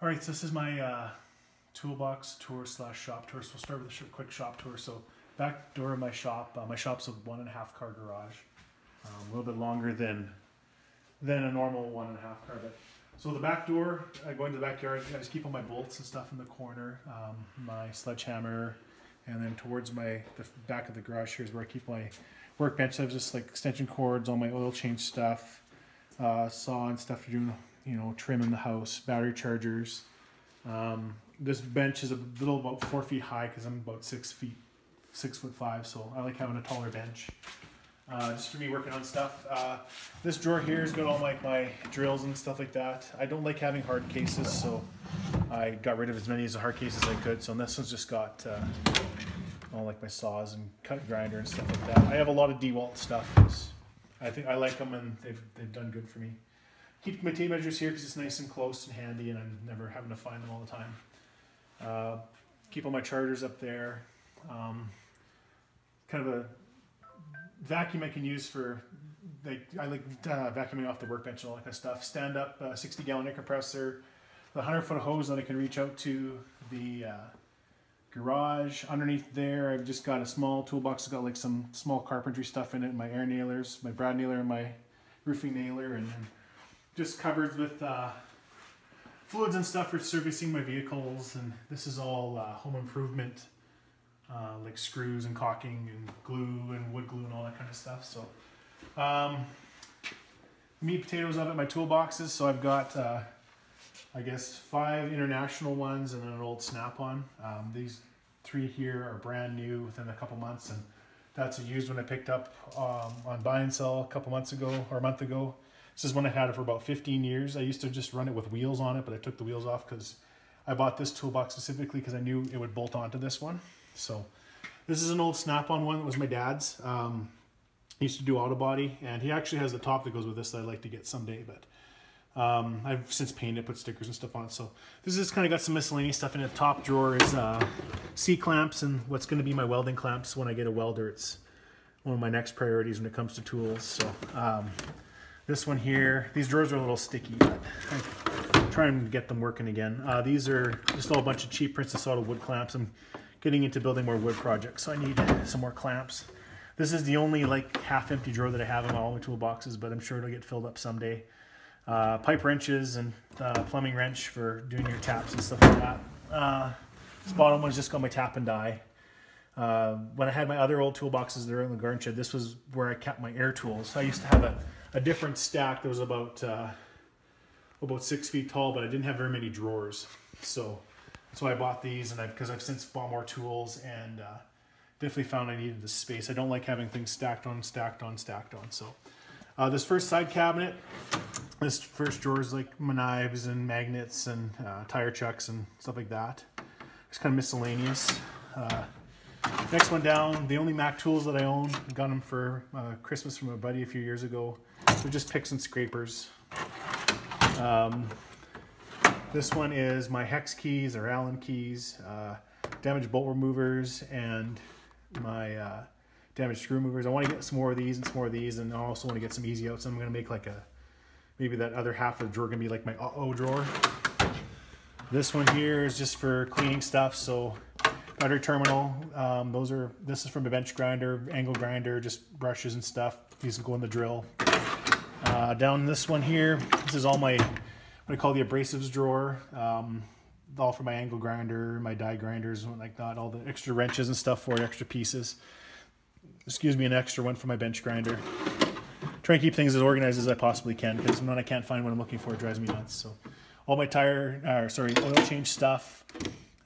All right, so this is my toolbox tour slash shop tour. So we'll start with a quick shop tour. So back door of my shop. My shop's a 1.5 car garage. A little bit longer than a normal 1.5 car. But so the back door, I go into the backyard. I just keep all my bolts and stuff in the corner. My sledgehammer, and then towards the back of the garage here is where I keep my workbench. So I have just like extension cords, all my oil change stuff, saw and stuff to do, trim in the house, battery chargers. This bench is a little about 4 feet high because I'm about 6'5", so I like having a taller bench. Just for me working on stuff. This drawer here has got all my drills and stuff like that. I don't like having hard cases, so I got rid of as many as the hard cases I could. So this one's just got all like my saws and cut grinder and stuff like that. I have a lot of DeWalt stuff. I think I like them and they've done good for me. Keep my tape measures here because it's nice and close and handy, and I'm never having to find them all the time. Keep all my chargers up there. Kind of a vacuum I can use for, I like vacuuming off the workbench and all that kind of stuff. Stand up 60-gallon air compressor, the 100-foot hose that I can reach out to the garage. Underneath there, I've just got a small toolbox. It's got like some small carpentry stuff in it, my air nailers, my brad nailer, and my roofing nailer, and then just cupboards with fluids and stuff for servicing my vehicles. And this is all home improvement, like screws and caulking and glue and wood glue and all that kind of stuff. So meat potatoes up at my toolboxes. So I've got I guess 5 international ones and an old Snap-on. These 3 here are brand new within a couple months, and that's a used one I picked up on buy and sell a couple months ago or a month ago. This is one I had it for about 15 years. I used to just run it with wheels on it, but I took the wheels off because I bought this toolbox specifically because I knew it would bolt onto this one. So this is an old Snap-on one. It was my dad's. He used to do auto body, and he actually has the top that goes with this that I'd like to get someday, but I've since painted, put stickers and stuff on it. So this has kind of got some miscellaneous stuff in it. The top drawer is C-clamps and what's going to be my welding clamps when I get a welder. It's one of my next priorities when it comes to tools. So this one here, these drawers are a little sticky, but I'm trying to get them working again. These are just all a bunch of cheap Princess Auto wood clamps. I'm getting into building more wood projects, so I need some more clamps. This is the only like half-empty drawer that I have in all my toolboxes, but I'm sure it'll get filled up someday. Pipe wrenches and plumbing wrench for doing your taps and stuff like that. This bottom one's just got my tap and die. When I had my other old toolboxes there in the garden shed, this was where I kept my air tools. I used to have a different stack that was about 6 feet tall, but I didn't have very many drawers. So that's why I bought these, and because I've since bought more tools and definitely found I needed the space. I don't like having things stacked on, stacked on, stacked on. So this first side cabinet, this first drawer is like my knives and magnets and tire chucks and stuff like that. It's kind of miscellaneous. Next one down, the only Mac tools that I own. I got them for Christmas from a buddy a few years ago. They're just picks and scrapers. This one is my hex keys or Allen keys, damaged bolt removers, and my damaged screw movers. I want to get some more of these and some more of these, and I also want to get some easy outs. I'm going to make like maybe that other half of the drawer going to be like my uh-oh drawer. This one here is just for cleaning stuff. So battery terminal, this is from a bench grinder, angle grinder, just brushes and stuff. These will go in the drill. Down this one here, this is all my, what I call the abrasives drawer. All for my angle grinder, my die grinders, and like that, all the extra wrenches and stuff for it, extra pieces. Excuse me, an extra one for my bench grinder. Try and keep things as organized as I possibly can, because when I can't find what I'm looking for, it drives me nuts. So all my oil change stuff,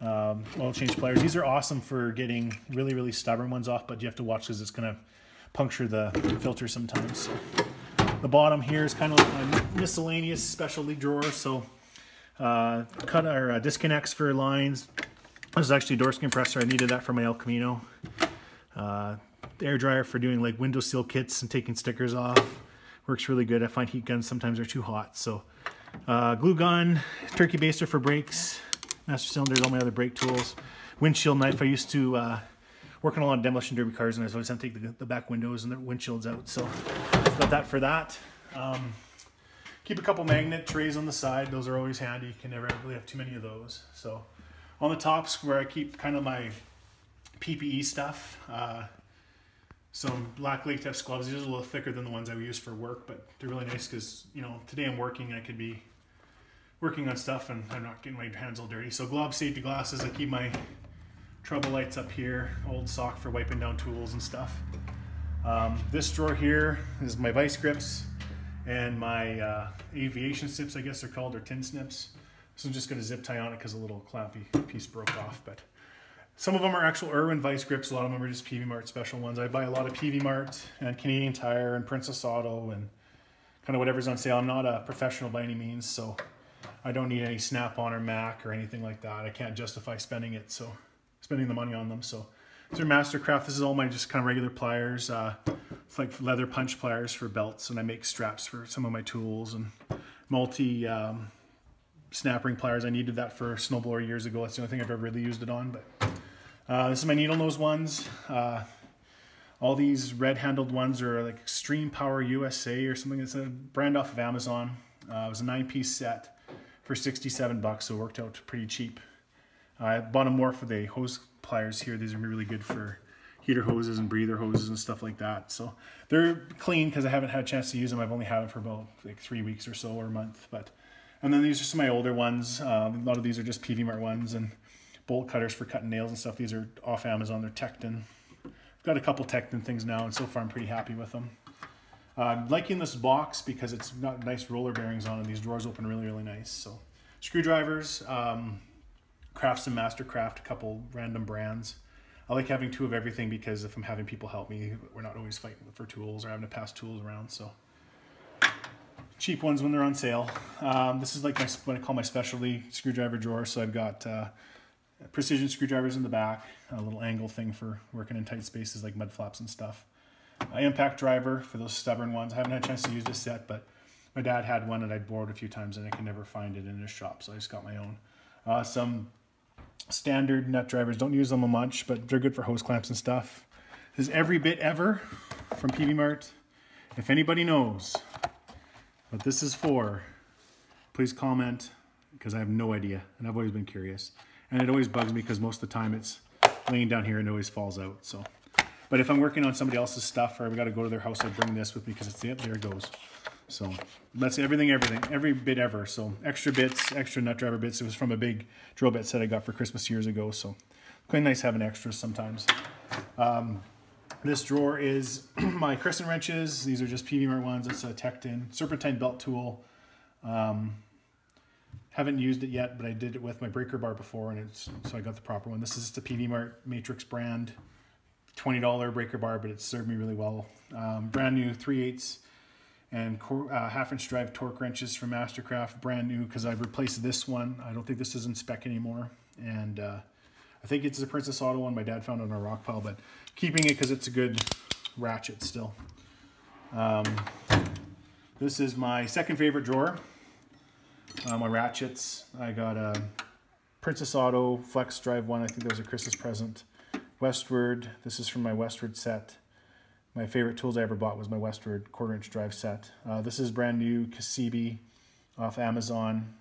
oil change pliers. These are awesome for getting really, really stubborn ones off, but you have to watch because it's going to puncture the filter sometimes. So the bottom here is kind of like my miscellaneous specialty drawer. So cut our disconnects for lines. This is actually a door compressor. I needed that for my El Camino. Air dryer for doing like window seal kits and taking stickers off. Works really good. I find heat guns sometimes are too hot. So glue gun, turkey baster for brakes, master cylinders, all my other brake tools. Windshield knife. I used to work on a lot of demolition derby cars, and I was always having to take the back windows and the windshields out. So got that for that. keep a couple magnet trays on the side. Those are always handy. You can never really have too many of those. So on the tops where I keep kind of my PPE stuff, some black latex gloves. These are a little thicker than the ones I use for work, but they're really nice because, you know, today I'm working. I could be working on stuff and I'm not getting my hands all dirty. So gloves, safety glasses. I keep my trouble lights up here. Old sock for wiping down tools and stuff. This drawer here is my vice grips and my aviation snips, I guess they're called, or tin snips. So I'm just going to zip tie on it because a little clampy piece broke off. But some of them are actual Irwin vice grips. A lot of them are just PV Mart special ones. I buy a lot of PV Mart and Canadian Tire and Princess Auto and kind of whatever's on sale. I'm not a professional by any means, so I don't need any Snap-on or Mac or anything like that. I can't justify spending the money on them. So these are Mastercraft. This is all my just kind of regular pliers. It's like leather punch pliers for belts, and I make straps for some of my tools, and multi snap ring pliers. I needed that for a snowblower years ago. That's the only thing I've ever really used it on. But this is my needle nose ones. All these red handled ones are like Extreme Power USA or something. It's a brand off of Amazon. It was a 9-piece set for $67, so it worked out pretty cheap. I bought them more for the hose pliers here. These are really good for heater hoses and breather hoses and stuff like that. So they're clean because I haven't had a chance to use them. I've only had them for about like 3 weeks or so, or a month. And then these are some of my older ones. A lot of these are just PV Mart ones, and bolt cutters for cutting nails and stuff. These are off Amazon. They're Tekton. I've got a couple Tekton things now, and so far I'm pretty happy with them. I'm liking this box because it's got nice roller bearings on it. These drawers open really, really nice. So screwdrivers, Crafts and Mastercraft, a couple random brands. I like having 2 of everything because if I'm having people help me, we're not always fighting for tools or having to pass tools around. So cheap ones when they're on sale. This is like what I call my specialty screwdriver drawer. So I've got precision screwdrivers in the back, a little angle thing for working in tight spaces like mud flaps and stuff. Impact driver for those stubborn ones. I haven't had a chance to use this set, but my dad had one and I'd borrowed a few times and I could never find it in his shop, so I just got my own. Some standard nut drivers, don't use them much, but they're good for hose clamps and stuff. This is Every Bit Ever from PV Mart. If anybody knows what this is for, please comment, because I have no idea and I've always been curious. And it always bugs me because most of the time it's laying down here and it always falls out. So, but if I'm working on somebody else's stuff or I've got to go to their house, I bring this with me because it's there it goes. So that's everything, every bit ever. So extra bits, extra nut driver bits. It was from a big drill bit set I got for Christmas years ago. So quite nice having extras sometimes. This drawer is my crescent wrenches. These are just PV Mart ones. It's a Tekton serpentine belt tool. Haven't used it yet, but I did it with my breaker bar before, and so I got the proper one. This is just a PV Mart Matrix brand, $20 breaker bar, but it served me really well. Brand new 3/8 and 1/2-inch drive torque wrenches from Mastercraft, brand new because I've replaced this one. I don't think this is in spec anymore, and I think it's a Princess Auto one my dad found on a rock pile, but keeping it because it's a good ratchet still. This is my second favorite drawer. My ratchets. I got a Princess Auto Flex Drive one. I think that was a Christmas present. Westward. This is from my Westward set. My favorite tools I ever bought was my Westward 1/4-inch drive set. This is brand new Kasibi off Amazon.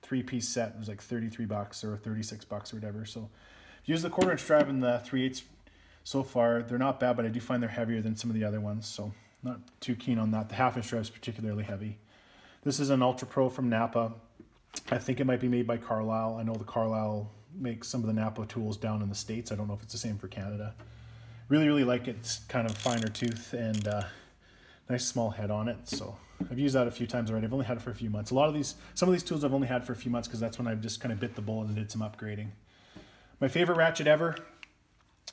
3-piece set. It was like $33 or $36 or whatever. So if you use the 1/4-inch drive and the 3/8 so far, they're not bad, but I do find they're heavier than some of the other ones. So not too keen on that. The 1/2-inch drive is particularly heavy. This is an Ultra Pro from Napa. I think it might be made by Carlisle. I know the Carlisle makes some of the Napa tools down in the States. I don't know if it's the same for Canada. Really, really like it. It's kind of finer tooth and nice small head on it. So I've used that a few times already. I've only had it for a few months. Some of these tools I've only had for a few months because that's when I've just kind of bit the bullet and did some upgrading. My favorite ratchet ever.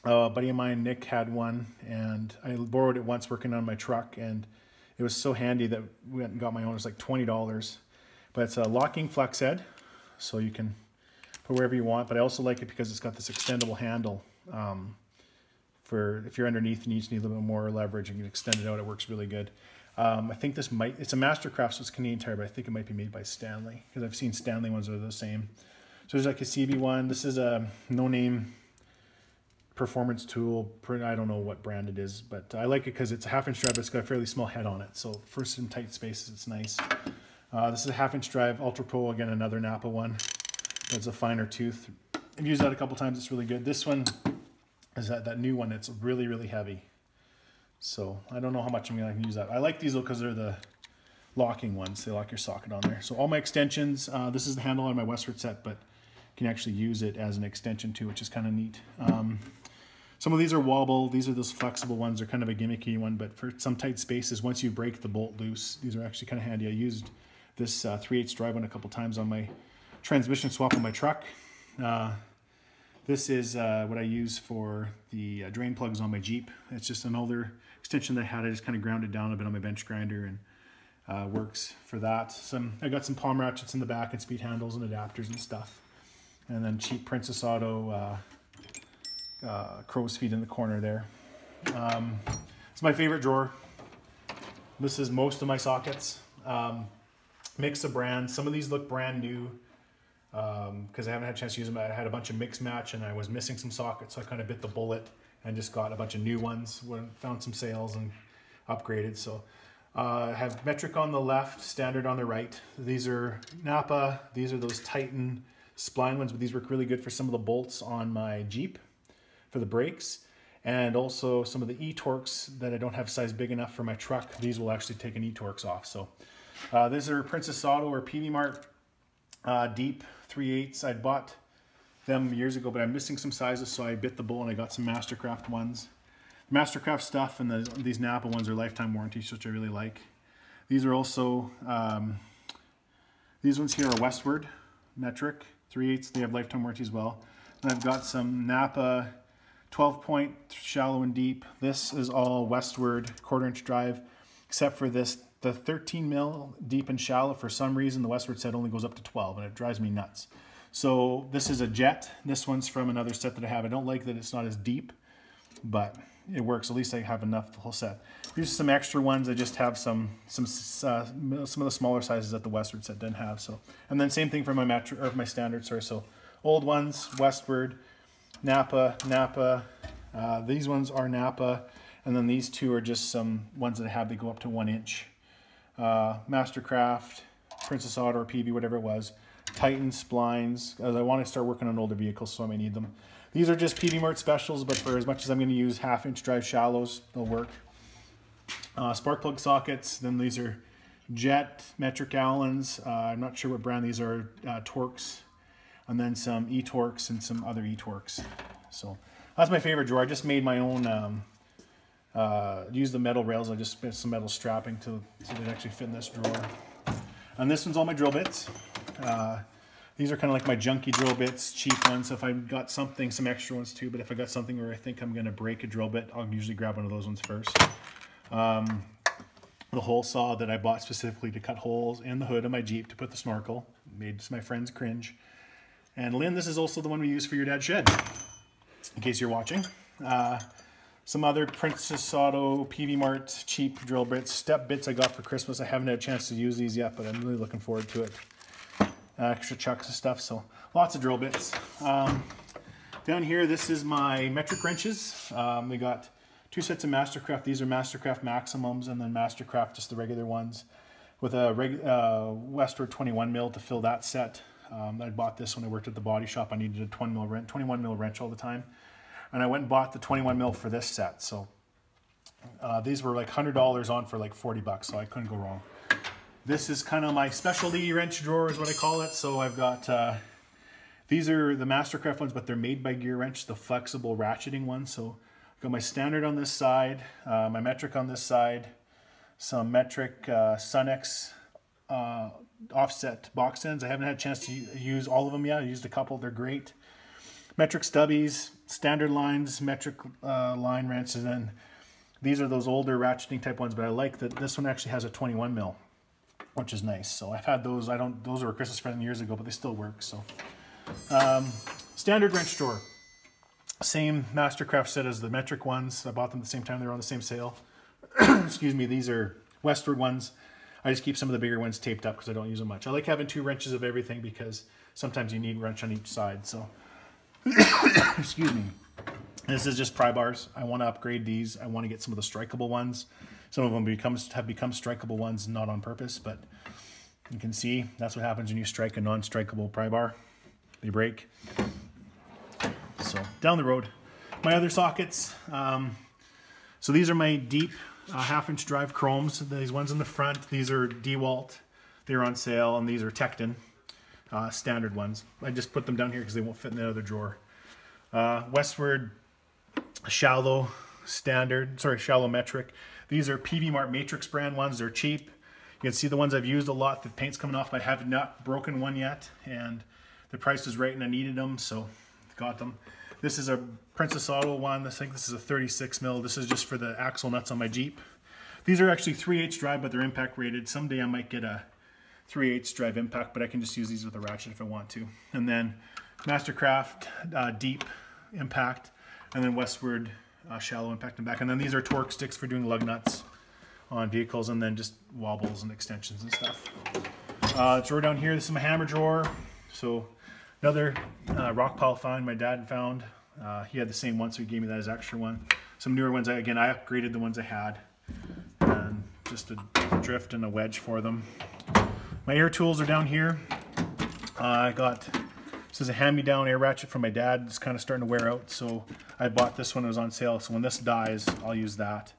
A buddy of mine, Nick, had one, and I borrowed it once working on my truck, and it was so handy that we went and got my own. It was like $20, but it's a locking flex head, so you can put wherever you want. But I also like it because it's got this extendable handle. For if you're underneath and you just need a little bit more leverage and you can extend it out, it works really good. I think it's a Mastercraft, so it's Canadian Tire, but I think it might be made by Stanley because I've seen Stanley ones that are the same. So there's like a CB one. This is a no-name performance tool. I don't know what brand it is, but I like it because it's a 1/2 inch drive, but it's got a fairly small head on it. So for some tight spaces, it's nice. This is a 1/2 inch drive, Ultra Pro, again, another Napa one. It's a finer tooth. I've used that a couple times, it's really good. This one is that new one, it's really, really heavy. So I don't know how much I'm gonna use that. I like these though because they're the locking ones. They lock your socket on there. So all my extensions, this is the handle on my Westward set, but you can actually use it as an extension too, which is kind of neat. Some of these are wobble. These are those flexible ones. They're kind of a gimmicky one, but for some tight spaces, once you break the bolt loose, these are actually kind of handy. I used this 3/8 drive one a couple times on my transmission swap on my truck. This is what I use for the drain plugs on my Jeep. It's just an older extension that I had. I just kind of ground it down a bit on my bench grinder and works for that. I got some palm ratchets in the back and speed handles and adapters and stuff. And then cheap Princess Auto crow's feet in the corner there. It's my favorite drawer. This is most of my sockets. Mix of brands. Some of these look brand new because I haven't had a chance to use them. I had a bunch of mix match and I was missing some sockets, so I kind of bit the bullet and just got a bunch of new ones. Found some sales and upgraded. So I have metric on the left, standard on the right. These are Napa. These are those Titan spline ones, but these work really good for some of the bolts on my Jeep for the brakes, and also some of the E-Torx that I don't have size big enough for my truck. These will actually take an E-Torx off. So these are Princess Auto or Peavey Mart deep 3/8. I bought them years ago, but I'm missing some sizes, so I bit the bullet and I got some Mastercraft ones. The Mastercraft stuff and these Napa ones are lifetime warranties, which I really like. These are also, these ones here are Westward metric 3/8. They have lifetime warranty as well. And I've got some Napa 12-point shallow and deep. This is all Westward 1/4 inch drive, except for this, the 13 mil deep and shallow. For some reason, the Westward set only goes up to 12, and it drives me nuts. So this is a jet. This one's from another set that I have. I don't like that it's not as deep, but it works. At least I have enough the whole set. Here's some extra ones. I just have some of the smaller sizes that the Westward set didn't have. So, and then same thing for my my standard. Sorry. So old ones, Westward, Napa. These ones are Napa, and then these two are just some ones that I have that go up to 1 inch. Mastercraft, Princess Auto or Peavey, whatever it was. Titan splines, as I want to start working on older vehicles, so I may need them. These are just Peavey Mart specials, but for as much as I'm going to use 1/2 inch drive shallows, they'll work. Spark plug sockets, then these are Jet metric Allens. I'm not sure what brand these are, Torx, and then some E-Torx and some other E-Torx. So that's my favorite drawer. I just made my own, use the metal rails. I just spent some metal strapping so they actually fit in this drawer. And this one's all my drill bits. These are kind of like my junky drill bits, cheap ones. So if I got something, some extra ones too, but if I got something where I think I'm going to break a drill bit, I'll usually grab one of those ones first. The hole saw that I bought specifically to cut holes in the hood of my Jeep to put the snorkel. Made my friends cringe. And Lynn, this is also the one we use for your dad's shed, in case you're watching. Some other Princess Auto, Peavey Mart, cheap drill bits, step bits I got for Christmas. I haven't had a chance to use these yet, but I'm really looking forward to it. Extra chucks and stuff, so lots of drill bits. Down here, this is my metric wrenches. We got 2 sets of Mastercraft. These are Mastercraft Maximums, and then Mastercraft, just the regular ones, with a Westward 21 mil to fill that set. I bought this when I worked at the body shop. I needed a 21 mil wrench all the time. And I went and bought the 21 mil for this set. So these were like $100 on for like 40 bucks, so I couldn't go wrong. This is kind of my specialty wrench drawer is what I call it. So I've got, these are the Mastercraft ones, but they're made by Gear Wrench, the flexible ratcheting ones. So I've got my standard on this side, my metric on this side, some metric Sunex offset box ends. I haven't had a chance to use all of them yet. I used a couple, they're great. Metric stubbies, standard lines, metric line wrenches, and then these are those older ratcheting type ones, but I like that this one actually has a 21 mil, which is nice. So I've had those. Those were a Christmas present years ago, but they still work. So standard wrench drawer, same Mastercraft set as the metric ones. I bought them at the same time. They were on the same sale. Excuse me. These are Westward ones. I just keep some of the bigger ones taped up because I don't use them much. I like having 2 wrenches of everything because sometimes you need a wrench on each side. So excuse me. This is just pry bars. I want to upgrade these. I want to get some of the strikeable ones. Some of them have become strikeable ones, not on purpose, but you can see that's what happens when you strike a non-strikeable pry bar. They break. So down the road, my other sockets. So these are my deep 1/2-inch drive chromes. These ones in the front, these are DeWalt. They're on sale, and these are Tekton standard ones. I just put them down here because they won't fit in the other drawer. Westward shallow metric. These are Peavey Mart Matrix brand ones. They're cheap. You can see the ones I've used a lot. The paint's coming off. I have not broken one yet, and the price was right and I needed them, so got them. This is a Princess Auto one. I think this is a 36 mil. This is just for the axle nuts on my Jeep. These are actually 3/8 drive, but they're impact rated. Someday I might get a 3/8 drive impact, but I can just use these with a ratchet if I want to. And then Mastercraft deep impact, and then Westward shallow impact and back. And then these are torque sticks for doing lug nuts on vehicles, and then just wobbles and extensions and stuff. Drawer down here, this is my hammer drawer. So another rock pile find my dad found. He had the same one, so he gave me that as extra one. Some newer ones, I upgraded the ones I had. And just a drift and a wedge for them. My air tools are down here. I got, this is a hand-me-down air ratchet from my dad. It's kind of starting to wear out, so I bought this one. It was on sale, so when this dies, I'll use that.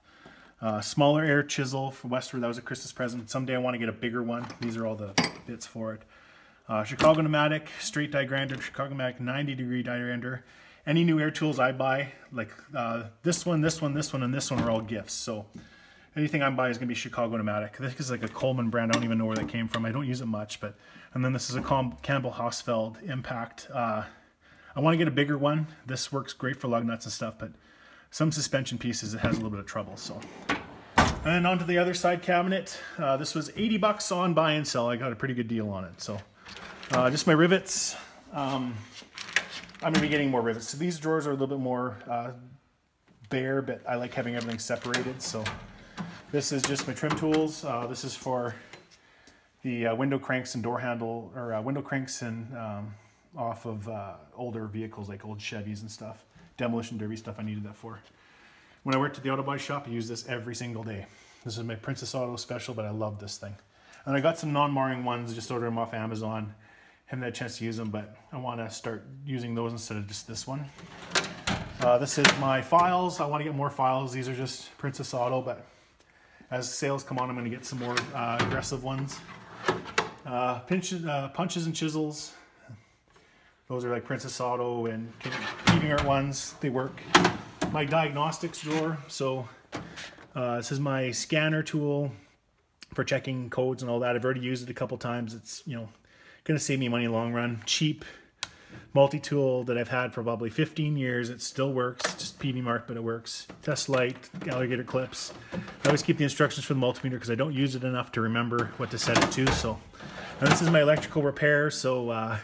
Smaller air chisel from Westward. That was a Christmas present. Someday I want to get a bigger one. These are all the bits for it. Chicago Pneumatic straight die grinder, Chicago Pneumatic 90-degree die grinder. Any new air tools I buy, like this one, and this one are all gifts. So anything I buy is going to be Chicago Pneumatic. This is like a Coleman brand. I don't even know where that came from. I don't use it much, but and then this is a Campbell Hausfeld Impact. I want to get a bigger one. This works great for lug nuts and stuff, but some suspension pieces it has a little bit of trouble. So, and then onto the other side cabinet. This was 80 bucks on buy and sell. I got a pretty good deal on it. So, just my rivets. I'm going to be getting more rivets. So these drawers are a little bit more bare, but I like having everything separated. So this is just my trim tools. This is for the window cranks and door handle, or window cranks and off of older vehicles like old Chevys and stuff. Demolition derby stuff I needed that for. When I worked at the auto body shop, I used this every single day. This is my Princess Auto special, but I love this thing. And I got some non-marring ones, just ordered them off Amazon. Haven't had a chance to use them, but I want to start using those instead of just this one. This is my files. I want to get more files. These are just Princess Auto, but as sales come on, I'm going to get some more aggressive ones. Punches and chisels. Those are like Princess Auto and Peavey Mart ones. They work. My diagnostics drawer. So this is my scanner tool for checking codes and all that. I've already used it a couple times. It's, you know, going to save me money in the long run. Cheap multi-tool that I've had for probably 15 years. It still works. Just Peavey Mart, but it works. Test light, alligator clips. I always keep the instructions for the multimeter because I don't use it enough to remember what to set it to. So, and this is my electrical repair. So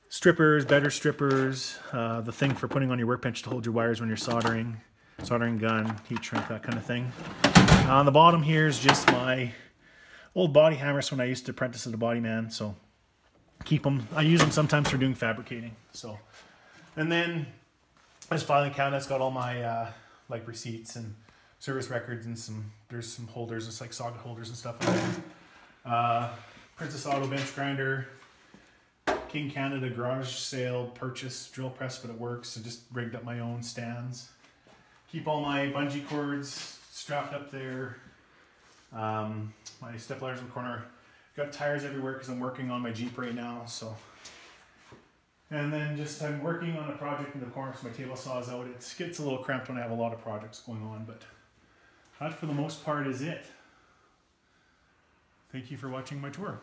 strippers, better strippers, the thing for putting on your workbench to hold your wires when you're soldering gun, heat shrink, that kind of thing. On the bottom here is just my old body hammers when I used to apprentice as a body man. So keep them. I use them sometimes for doing fabricating. So, and then this filing cabinet's got all my like receipts and service records and there's some holders, it's like socket holders and stuff in there. Princess Auto bench grinder, King Canada garage sale purchase drill press, but it works. I just rigged up my own stands. Keep all my bungee cords strapped up there. My step ladders in the corner. Got tires everywhere because I'm working on my Jeep right now. So, and then just I'm working on a project in the corner, so my table saw is out. It gets a little cramped when I have a lot of projects going on, but that for the most part is it. Thank you for watching my tour.